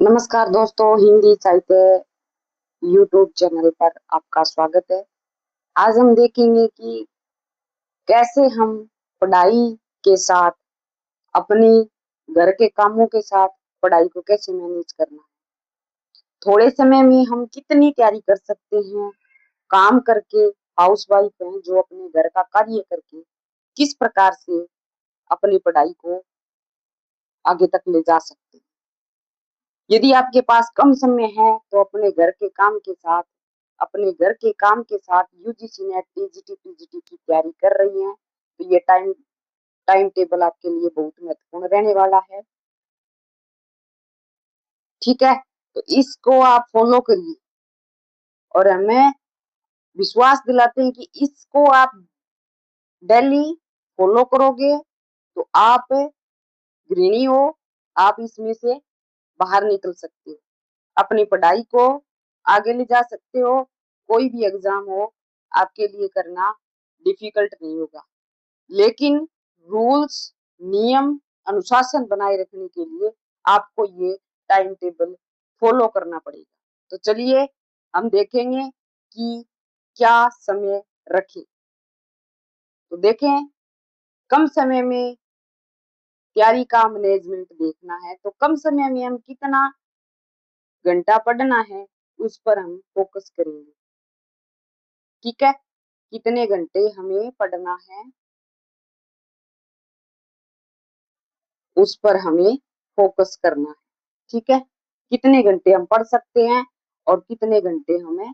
नमस्कार दोस्तों, हिंदी साहित्य यूट्यूब चैनल पर आपका स्वागत है। आज हम देखेंगे कि कैसे हम पढ़ाई के साथ अपनी घर के कामों के साथ पढ़ाई को कैसे मैनेज करना है। थोड़े समय में हम कितनी तैयारी कर सकते हैं काम करके। हाउस वाइफ हैं जो अपने घर का कार्य करके किस प्रकार से अपनी पढ़ाई को आगे तक ले जा सकते हैं। यदि आपके पास कम समय है तो अपने घर के काम के साथ यूजीसी नेट टीजीटी पीजीटी की तैयारी कर रही हैं तो ये टाइम टाइम टेबल आपके लिए बहुत महत्वपूर्ण रहने वाला है। ठीक है, तो इसको आप फॉलो करिए और हमें विश्वास दिलाते हैं कि इसको आप डेली फॉलो करोगे तो आप गृहिणी हो, आप इसमें से बाहर निकल सकते हो, अपनी पढ़ाई को आगे ले जा सकते हो। कोई भी एग्जाम हो आपके लिए करना डिफिकल्ट नहीं होगा, लेकिन रूल्स, नियम, अनुशासन बनाए रखने के लिए आपको ये टाइम टेबल फॉलो करना पड़ेगा। तो चलिए हम देखेंगे कि क्या समय रखें। तो देखें, कम समय में तैयारी का मैनेजमेंट देखना है तो कम समय में हम कितना घंटा पढ़ना है उस पर हम फोकस करेंगे। ठीक है, कितने घंटे हमें पढ़ना है उस पर हमें फोकस करना है। ठीक है, कितने घंटे हम पढ़ सकते हैं और कितने घंटे हमें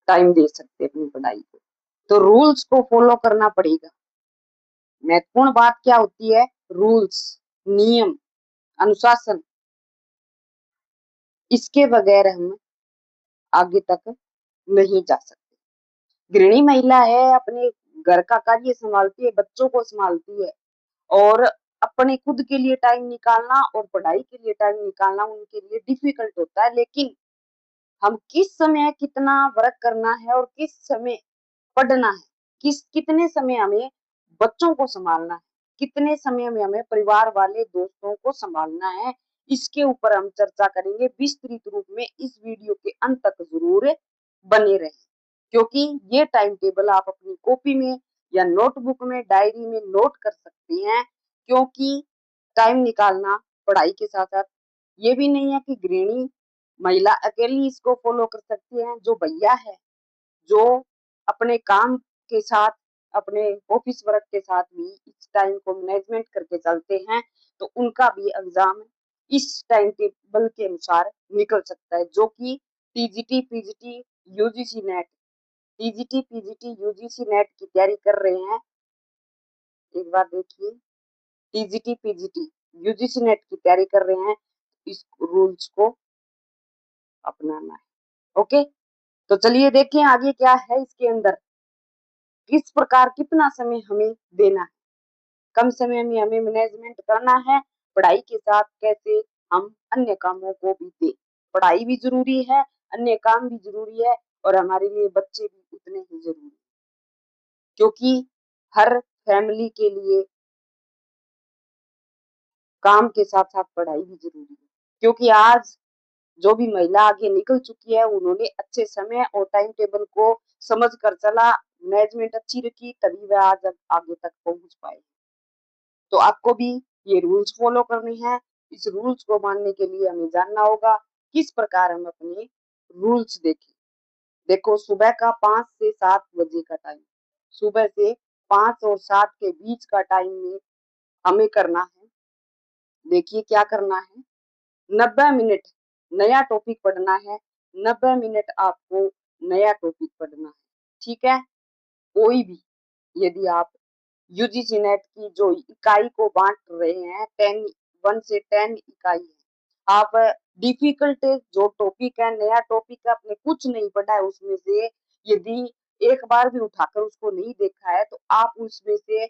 टाइम दे सकते हैं अपनी पढ़ाई को। तो रूल्स को फॉलो करना पड़ेगा। महत्वपूर्ण बात क्या होती है? रूल्स, नियम, अनुशासन। इसके बगैर हम आगे तक नहीं जा सकते। गृहिणी महिला है, अपने घर का कार्य संभालती है, बच्चों को संभालती है और अपने खुद के लिए टाइम निकालना और पढ़ाई के लिए टाइम निकालना उनके लिए डिफिकल्ट होता है। लेकिन हम किस समय कितना वर्क करना है और किस समय पढ़ना है, कितने समय हमें बच्चों को संभालना है, कितने समय में हमें परिवार वाले दोस्तों को संभालना है, इसके ऊपर हम चर्चा करेंगे विस्तृत रूप में। इस वीडियो के अंत तक जरूर बने रहें, क्योंकि ये टाइम टेबल आप अपनी कॉपी में या नोटबुक में, डायरी में नोट कर सकते हैं। क्योंकि टाइम निकालना पढ़ाई के साथ साथ ये भी नहीं है कि गृहिणी महिला अकेली इसको फॉलो कर सकती है। जो भैया है, जो अपने काम के साथ, अपने ऑफिस वर्क के साथ भी इस टाइम को मैनेजमेंट करके चलते हैं, तो उनका भी एग्जाम इस टाइम टेबल के अनुसार निकल सकता है। जो कि TGT PGT UGC net, TGT PGT UGC net की तैयारी कर रहे हैं। एक बार देखिए, टीजीटी पीजीटी यूजीसी नेट की तैयारी कर रहे हैं, इस रूल्स को अपनाना है। ओके, तो चलिए देखें आगे क्या है इसके अंदर। किस प्रकार कितना समय हमें देना है, कम समय में हमें मैनेजमेंट करना है, पढ़ाई के साथ कैसे हम अन्य कामों को भी दें। पढ़ाई भी जरूरी है, अन्य काम भी जरूरी है और हमारे लिए बच्चे भी उतने ही जरूरी है। क्योंकि हर फैमिली के लिए काम के साथ साथ पढ़ाई भी जरूरी है। क्योंकि आज जो भी महिला आगे निकल चुकी है उन्होंने अच्छे समय और टाइम टेबल को समझ कर चला, मैनेजमेंट अच्छी रखी, तभी वह आज आगे तक पहुंच पाए। तो आपको भी ये रूल्स फॉलो करने हैं। इस रूल्स को मानने के लिए हमें जानना होगा किस प्रकार हम अपने रूल्स देखें। देखो, सुबह का 5 से 7 बजे का टाइम, सुबह से 5 और 7 के बीच का टाइम में हमें करना है। देखिए क्या करना है, 90 मिनट नया टॉपिक पढ़ना है। 90 मिनट आपको नया टॉपिक पढ़ना है। ठीक है, कोई भी, यदि आप यूजीसी नेट की जो इकाई को बांट रहे हैं, 1 से 10 इकाई है, आप डिफिकल्ट जो टॉपिक है, नया टॉपिक है, आपने कुछ नहीं पढ़ा है उसमें से, यदि एक बार भी उठाकर उसको नहीं देखा है तो आप उसमें से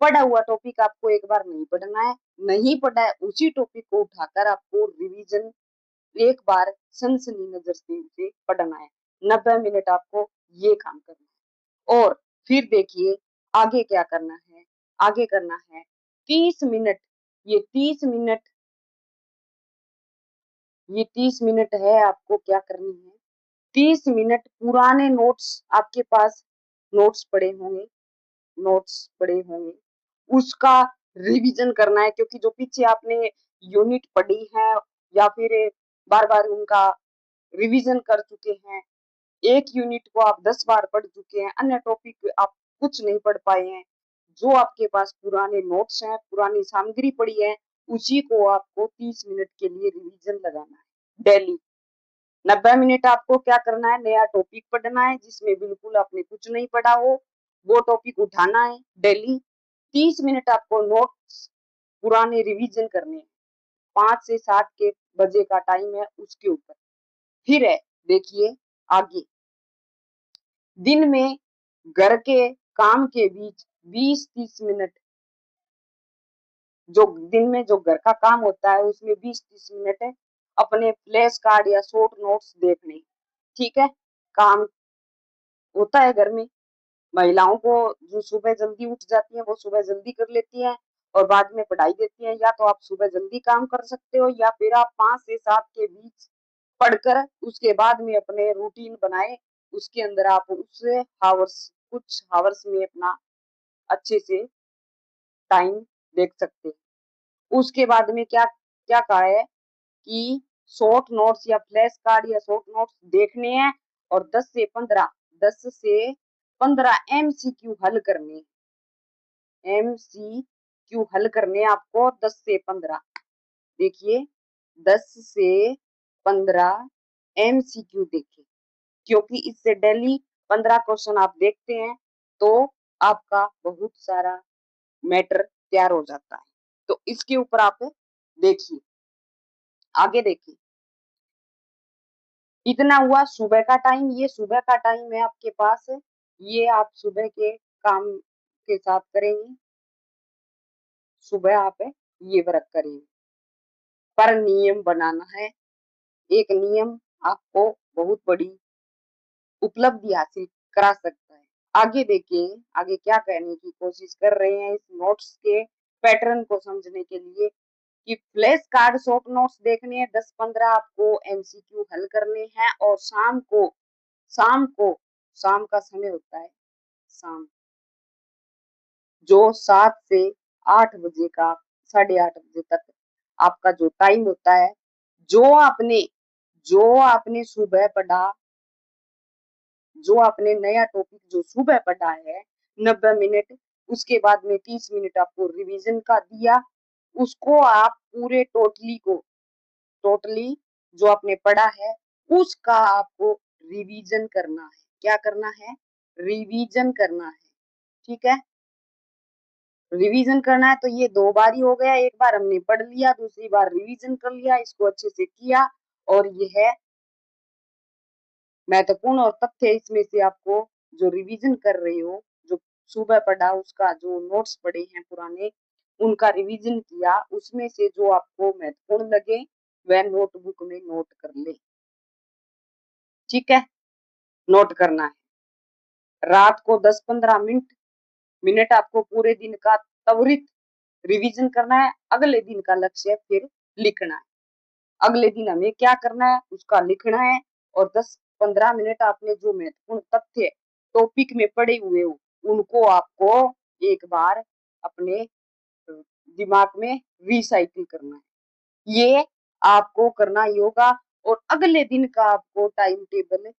पढ़ा हुआ टॉपिक आपको एक बार नहीं पढ़ना है। नहीं पढ़ा है उसी टॉपिक को उठाकर आपको रिवीजन एक बार सनसनी नजर से उसे पढ़ना है। 90 मिनट आपको ये काम करना है। और फिर देखिए आगे क्या करना है, आगे करना है 30 मिनट ये 30 मिनट, ये 30 मिनट है, आपको क्या करनी है, 30 मिनट पुराने नोट्स आपके पास, नोट्स पड़े होंगे, नोट्स पड़े होंगे, उसका रिवीजन करना है, क्योंकि जो पीछे आपने यूनिट पढ़ी है या फिर बार बार उनका रिवीजन कर चुके हैं, एक यूनिट को आप 10 बार पढ़ चुके हैं, अन्य टॉपिक आप कुछ नहीं पढ़ पाए हैं, जो आपके पास पुराने नोट्स हैं, पुरानी सामग्री पड़ी है, उसी को आपको 30 मिनट के लिए रिवीजन लगाना है डेली। 90 मिनट आपको क्या करना है, नया टॉपिक पढ़ना है, जिसमें बिल्कुल आपने कुछ नहीं पढ़ा हो, वो टॉपिक उठाना है डेली। 30 मिनट आपको नोट्स पुराने रिवीजन करने हैं, 5 से 7 के बजे का टाइम है उसके ऊपर। फिर है, देखिए आगे, दिन में घर के काम के बीच 20-30 मिनट, जो दिन में जो घर का काम होता है उसमें 20-30 मिनट है अपने फ्लैश कार्ड या शॉर्ट नोट्स देखने। ठीक है, काम होता है घर में, महिलाओं को जो सुबह जल्दी उठ जाती है वो सुबह जल्दी कर लेती है और बाद में पढ़ाई देती है, या तो आप सुबह जल्दी काम कर सकते हो या फिर आप 5 से 7 के बीच पढ़कर उसके बाद में अपने रूटीन बनाए, उसके अंदर आप उस हावर्स, कुछ हावर्स में अपना अच्छे से टाइम देख सकते हैं। उसके बाद में क्या क्या कहा है कि शॉर्ट नोट्स या फ्लैश कार्ड या शॉर्ट नोट्स देखने हैं और 10 से 15 एमसीक्यू हल करने हैं। एमसीक्यू हल करने आपको 10 से 15, देखिए 10 से 15 एमसीक्यू देखिए, क्योंकि इससे डेली 15 क्वेश्चन आप देखते हैं तो आपका बहुत सारा मैटर तैयार हो जाता है। तो इसके ऊपर आप देखिए, आगे देखिए, इतना हुआ सुबह का टाइम, ये सुबह का टाइम है आपके पास, ये आप सुबह के काम के साथ करेंगे, सुबह आप ये वर्क करेंगे, पर नियम बनाना है। एक नियम आपको बहुत बड़ी उपलब्धि हासिल करा सकता है। आगे देखिए, आगे क्या कहने की कोशिश कर रहे हैं इस नोट्स के पैटर्न को समझने के लिए, कि फ्लैश कार्ड शॉर्ट नोट्स देखने हैं, 10-15 आपको एमसीक्यू हल करने हैं, और शाम को शाम का समय होता है, शाम जो 7 से 8 बजे का, 8:30 बजे तक आपका जो टाइम होता है, जो आपने जो आपने सुबह पढ़ा, जो आपने नया टॉपिक जो सुबह पढ़ा है 90 मिनट, उसके बाद में 30 मिनट आपको रिवीजन का दिया, उसको आप पूरे टोटली जो आपने पढ़ा है उसका आपको रिवीजन करना है। क्या करना है, रिवीजन करना है। ठीक है, रिवीजन करना है, तो ये 2 बार ही हो गया, एक बार हमने पढ़ लिया, दूसरी बार रिवीजन कर लिया, इसको अच्छे से किया, और ये है महत्वपूर्ण और तथ्य इसमें से आपको जो रिवीजन कर रहे हो, जो सुबह पढ़ा उसका जो नोट्स पढ़े हैं पुराने, उनका रिवीजन किया, उसमें से जो आपको महत्वपूर्ण लगे वह नोटबुक में नोट कर ले। ठीक है, नोट करना है। रात को 10-15 मिनट मिनट आपको पूरे दिन का त्वरित रिवीजन करना है, अगले दिन का लक्ष्य फिर लिखना है, अगले दिन हमें क्या करना है उसका लिखना है, और 10-15 मिनट आपने जो महत्वपूर्ण तथ्य टॉपिक में पढ़े हुए हो उनको आपको एक बार अपने दिमाग में रिसाइकिल करना है, ये आपको करना ही होगा, और अगले दिन का आपको टाइम टेबल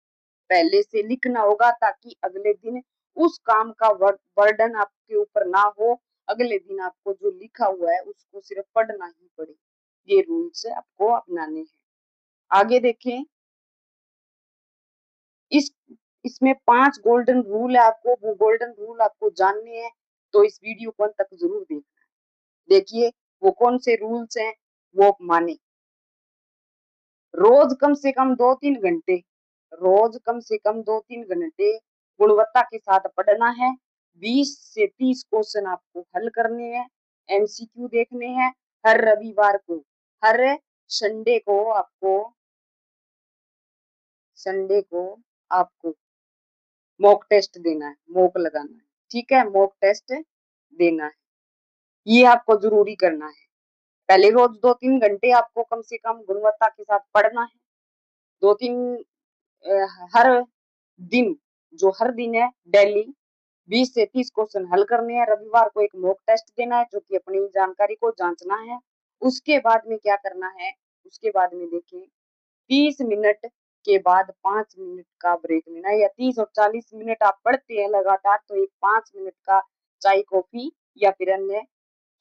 पहले से लिखना होगा, ताकि अगले दिन उस काम का बर्डन आपके ऊपर ना हो, अगले दिन आपको जो लिखा हुआ है उसको सिर्फ पढ़ना ही पड़े। ये रूल्स आपको अपनाने हैं। आगे देखें, इस इसमें 5 गोल्डन रूल है, आपको वो गोल्डन रूल आपको जानने हैं, तो इस वीडियो को अंत तक जरूर देखना है। देखिए वो कौन से रूल्स हैं, वो माने। रोज कम से कम 2-3 घंटे, रोज कम से कम 2-3 घंटे गुणवत्ता के साथ पढ़ना है, 20 से 30 क्वेश्चन आपको हल करने हैं, एमसीक्यू देखने हैं, हर रविवार को, हर संडे को आपको संडे को आपको मॉक टेस्ट देना है, मॉक लगाना है। ठीक है, मॉक टेस्ट देना है, ये आपको जरूरी करना है। पहले रोज 2-3 घंटे आपको कम से कम गुणवत्ता के साथ पढ़ना है। 2-3 हर दिन, जो हर दिन है डेली 20 से 30 क्वेश्चन हल करने हैं। रविवार को एक मॉक टेस्ट देना है जो कि अपनी जानकारी को जांचना है। उसके बाद में क्या करना है, उसके बाद में देखिए 30 मिनट के बाद 5 मिनट का ब्रेक लेना है, या 30 और 40 मिनट आप पढ़ते हैं लगातार तो एक 5 मिनट का चाय कॉफी या फिर अन्य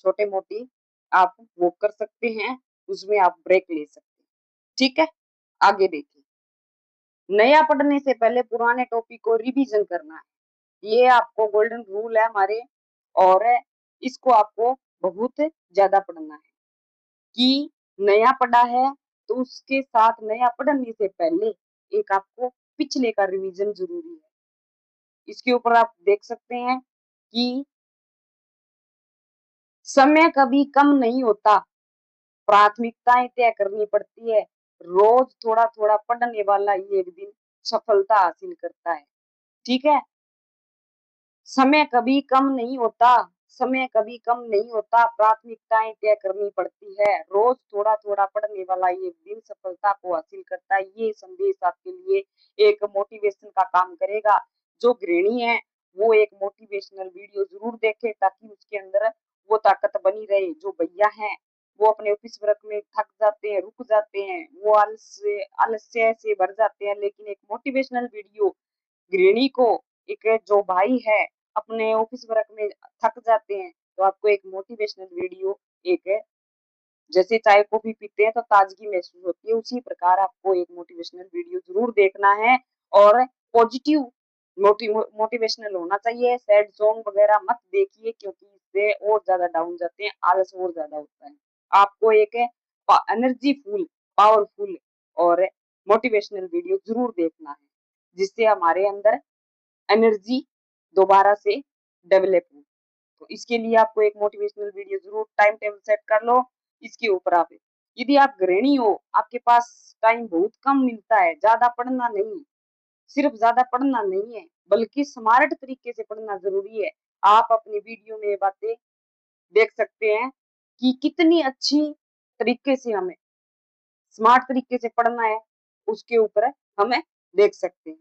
छोटे मोटी आप वो कर सकते हैं, उसमें आप ब्रेक ले सकते हैं। ठीक है, आगे देखिए। नया पढ़ने से पहले पुराने टॉपिक को रिवीजन करना है। ये आपको गोल्डन रूल है हमारे, और इसको आपको बहुत ज्यादा पढ़ना है कि नया पढ़ा है तो उसके साथ नया पढ़ने से पहले एक आपको पिछले का रिवीजन जरूरी है। इसके ऊपर आप देख सकते हैं कि समय कभी कम नहीं होता, प्राथमिकताएं तय करनी पड़ती है। रोज थोड़ा थोड़ा पढ़ने वाला ही एक दिन सफलता हासिल करता है। ठीक है, समय कभी कम नहीं होता, समय कभी कम नहीं होता, प्राथमिकताएं तय करनी पड़ती है। रोज थोड़ा थोड़ा पढ़ने वाला ये दिन सफलता को हासिल करता है। ये संदेश आपके लिए एक मोटिवेशन का काम करेगा। जो गृहिणी है वो एक मोटिवेशनल वीडियो जरूर देखे ताकि उसके अंदर वो ताकत बनी रहे। जो भैया है वो अपने ऑफिस वर्क में थक जाते हैं, रुक जाते हैं, वो आलस्य से भर जाते हैं, लेकिन एक मोटिवेशनल वीडियो गृहिणी को, एक जो भाई है अपने ऑफिस वर्क में थक जाते हैं, तो आपको एक मोटिवेशनल वीडियो, एक जैसे चाय कॉफी पीते हैं तो ताजगी महसूस होती है, उसी प्रकार आपको एक मोटिवेशनल वीडियो जरूर देखना है। और पॉजिटिव मोटिवेशनल होना चाहिए। सैड सॉन्ग वगैरह मत देखिए क्योंकि इससे और ज्यादा डाउन जाते हैं, आलस और ज्यादा होता है। आपको एक एनर्जीफुल, पावरफुल और मोटिवेशनल वीडियो जरूर देखना है जिससे हमारे अंदर एनर्जी दोबारा से डेवलप हो। तो इसके लिए आपको एक मोटिवेशनल वीडियो जरूर टाइम टेबल सेट कर लो। इसके ऊपर आप, यदि आप गृहिणी हो, आपके पास टाइम बहुत कम मिलता है, ज्यादा पढ़ना नहीं, सिर्फ ज्यादा पढ़ना नहीं है बल्कि स्मार्ट तरीके से पढ़ना जरूरी है। आप अपनी वीडियो में बातें देख सकते हैं कि कितनी अच्छी तरीके से हमें स्मार्ट तरीके से पढ़ना है, उसके ऊपर हमें देख सकते हैं।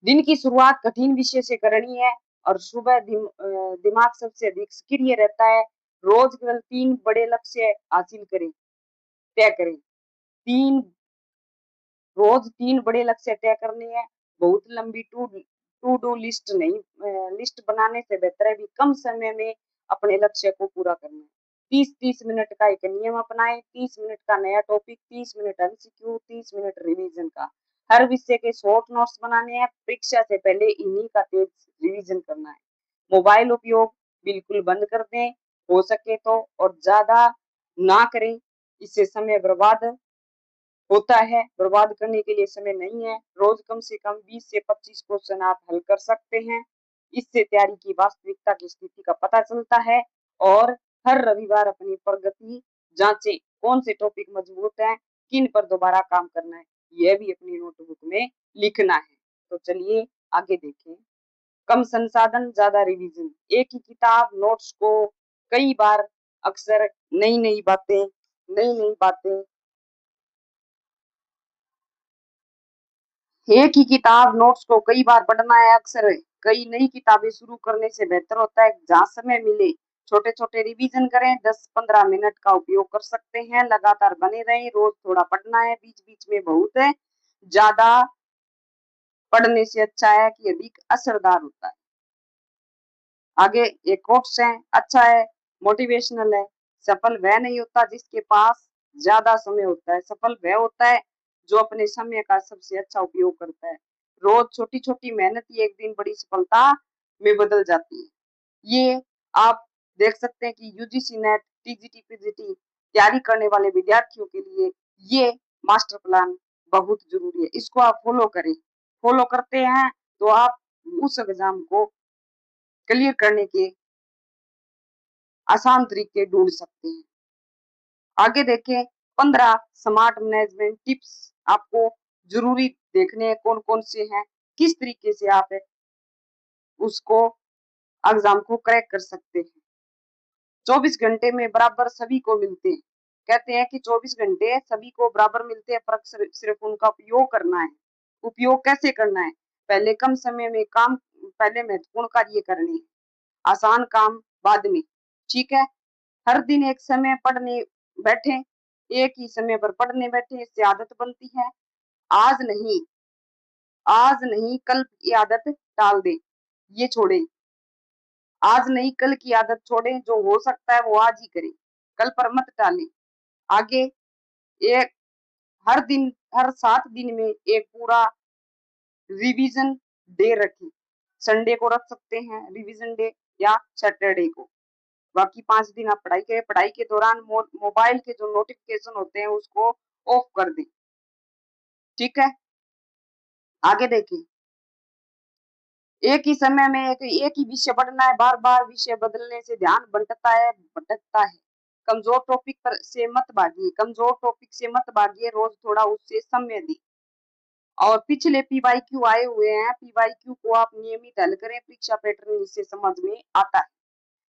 दिन की शुरुआत कठिन विषय से करनी है और सुबह दिमाग सबसे अधिक सक्रिय रहता है। रोज केवल 3 बड़े लक्ष्य हासिल करें, तय करें। तीन रोज 3 बड़े लक्ष्य तय करने हैं। बहुत लंबी टू डू लिस्ट नहीं, लिस्ट बनाने से बेहतर है भी कम समय में अपने लक्ष्य को पूरा करना है। 30-30 मिनट का एक नियम अपनाएं। 30 मिनट का नया topic, 30 minute MCQ, 30 minute revision का। हर विषय के शॉर्ट नोट्स बनाने हैं। परीक्षा से पहले इन्हीं का तेज रिवीजन करना है। मोबाइल उपयोग बिल्कुल बंद कर दें हो सके तो, और ज्यादा ना करें, इससे समय बर्बाद होता है। बर्बाद करने के लिए समय नहीं है। रोज कम से कम 20 से 25 क्वेश्चन आप हल कर सकते हैं। इससे तैयारी की वास्तविकता की स्थिति का पता चलता है। और हर रविवार अपनी प्रगति जांचें, कौन से टॉपिक मजबूत हैं, किन पर दोबारा काम करना है, यह भी अपनी नोटबुक में लिखना है। तो चलिए आगे देखें। कम संसाधन ज्यादा रिवीजन। एक ही किताब नोट्स को कई बार, अक्सर नई नई बातें एक ही किताब नोट्स को कई बार पढ़ना है, अक्सर कई नई किताबें शुरू करने से बेहतर होता है। जहाँ समय मिले छोटे छोटे रिवीजन करें। 10-15 मिनट का उपयोग कर सकते हैं। लगातार बने रहें। रोज थोड़ा पढ़ना है, बीच बीच में बहुत है, ज्यादा पढ़ने से अच्छा है कि अधिक असरदार होता है। आगे एक कोट्स है, अच्छा है, मोटिवेशनल है। सफल वह नहीं होता जिसके पास ज्यादा समय होता है, सफल वह होता है जो अपने समय का सबसे अच्छा उपयोग करता है। रोज छोटी छोटी मेहनत ही एक दिन बड़ी सफलता में बदल जाती है। ये आप देख सकते हैं कि यूजीसी नेट, टीजीटी, पीजीटी तैयारी करने वाले विद्यार्थियों के लिए ये मास्टर प्लान बहुत जरूरी है। इसको आप फॉलो करें। फॉलो करते हैं तो आप उस एग्जाम को क्लियर करने के आसान तरीके ढूंढ सकते हैं। आगे देखें, 15 स्मार्ट मैनेजमेंट टिप्स आपको जरूरी देखने हैं कौन कौन से हैं, किस तरीके से आप उसको एग्जाम को क्रैक कर सकते हैं। 24 घंटे में बराबर सभी को मिलते हैं। कहते हैं कि 24 घंटे सभी को बराबर मिलते हैं, फर्क सिर्फ उनका उपयोग करना है। उपयोग कैसे करना है? पहले कम समय में काम, पहले महत्वपूर्ण कार्य करने हैं, आसान काम बाद में। ठीक है। हर दिन एक समय पढ़ने बैठे, एक ही समय पर पढ़ने बैठे, इससे आदत बनती है। आज नहीं, आज नहीं कल की आदत टाल दे, ये छोड़े। आज नहीं कल की आदत छोड़े, जो हो सकता है वो आज ही करें, कल पर मत टालें। आगे, एक हर दिन, हर 7 दिन में एक पूरा रिवीजन डे रखें। संडे को रख सकते हैं रिवीजन डे, या सैटरडे को। बाकी 5 दिन आप पढ़ाई करें। पढ़ाई के दौरान मोबाइल के जो नोटिफिकेशन होते हैं उसको ऑफ कर दें। ठीक है। आगे देखिए, एक ही समय में एक ही विषय पढ़ना है, बार बार विषय बदलने से ध्यान बंटता है, भटकता है। कमजोर टॉपिक पर से मत भागिए, कमजोर टॉपिक से मत भागिए, रोज थोड़ा उससे समय दी। और पिछले पीवाईक्यू आए हुए हैं, पीवाईक्यू को आप नियमित हल करें, परीक्षा पैटर्न इससे समझ में आता है।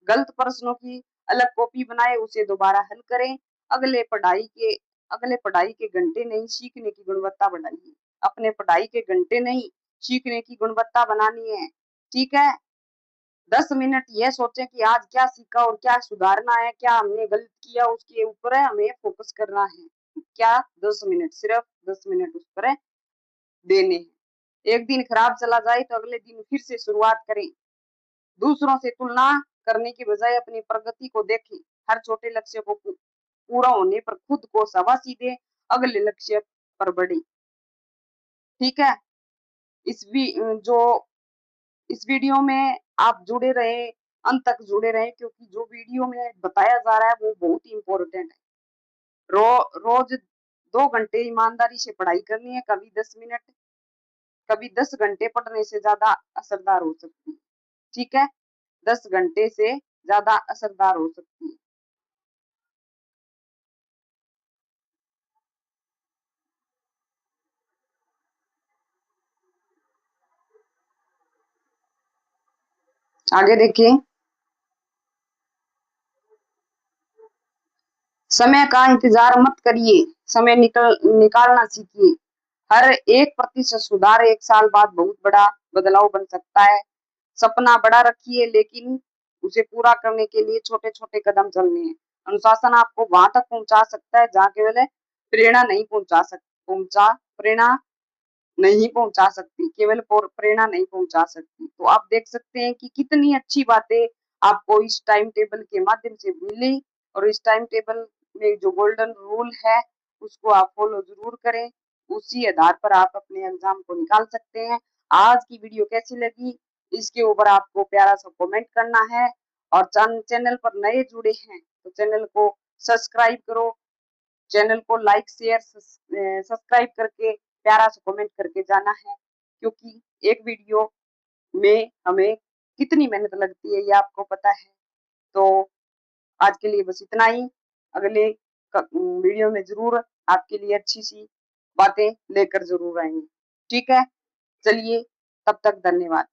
गलत प्रश्नों की अलग कॉपी बनाए, उसे दोबारा हल करें। अगले पढ़ाई के अगले पढ़ाई के घंटे नहीं, सीखने की गुणवत्ता बढ़ाइए। अपने पढ़ाई के घंटे नहीं, सीखने की गुणवत्ता बनानी है। ठीक है। 10 मिनट यह सोचें कि आज क्या सीखा और क्या सुधारना है, क्या हमने गलत किया, उसके ऊपर हमें फोकस करना है। क्या? 10 मिनट, सिर्फ 10 मिनट उस पर देने हैं। एक दिन खराब चला जाए तो अगले दिन फिर से शुरुआत करें। दूसरों से तुलना करने की बजाय अपनी प्रगति को देखें। हर छोटे लक्ष्य को पूरा होने पर खुद को शाबाशी दें, अगले लक्ष्य पर बढ़े। ठीक है। इस भी जो इस वीडियो में आप जुड़े रहे, अंत तक जुड़े रहे, क्योंकि जो वीडियो में बताया जा रहा है वो बहुत ही इम्पोर्टेंट है। रोज 2 घंटे ईमानदारी से पढ़ाई करनी है। कभी 10 मिनट, कभी 10 घंटे पढ़ने से ज्यादा असरदार हो सकती है। ठीक है। 10 घंटे से ज्यादा असरदार हो सकती है। आगे देखिए, समय का इंतजार मत करिए, समय निकालना सीखिए। हर 1% सुधार 1 साल बाद बहुत बड़ा बदलाव बन सकता है। सपना बड़ा रखिए, लेकिन उसे पूरा करने के लिए छोटे छोटे कदम चलने हैं। अनुशासन आपको वहां तक पहुंचा सकता है जहाँ केवल प्रेरणा नहीं प्रेरणा नहीं पहुंचा सकती, केवल प्रेरणा नहीं पहुंचा सकती। तो आप देख सकते हैं कि कितनी अच्छी बातें आपको इस टाइम टेबल के माध्यम से मिली। और इस टाइम टेबल में जो गोल्डन रूल है उसको आप फॉलो जरूर करें, उसी आधार पर आप अपने एग्जाम को निकाल सकते हैं। आज की वीडियो कैसी लगी, इसके ऊपर आपको प्यारा सा कमेंट करना है। और चैनल पर नए जुड़े हैं तो चैनल को सब्सक्राइब करो, चैनल को लाइक शेयर सब्सक्राइब करके प्यारा सा कमेंट करके जाना है, क्योंकि एक वीडियो में हमें कितनी मेहनत लगती है ये आपको पता है। तो आज के लिए बस इतना ही। अगले वीडियो में जरूर आपके लिए अच्छी सी बातें लेकर जरूर आएंगे। ठीक है। चलिए, तब तक धन्यवाद।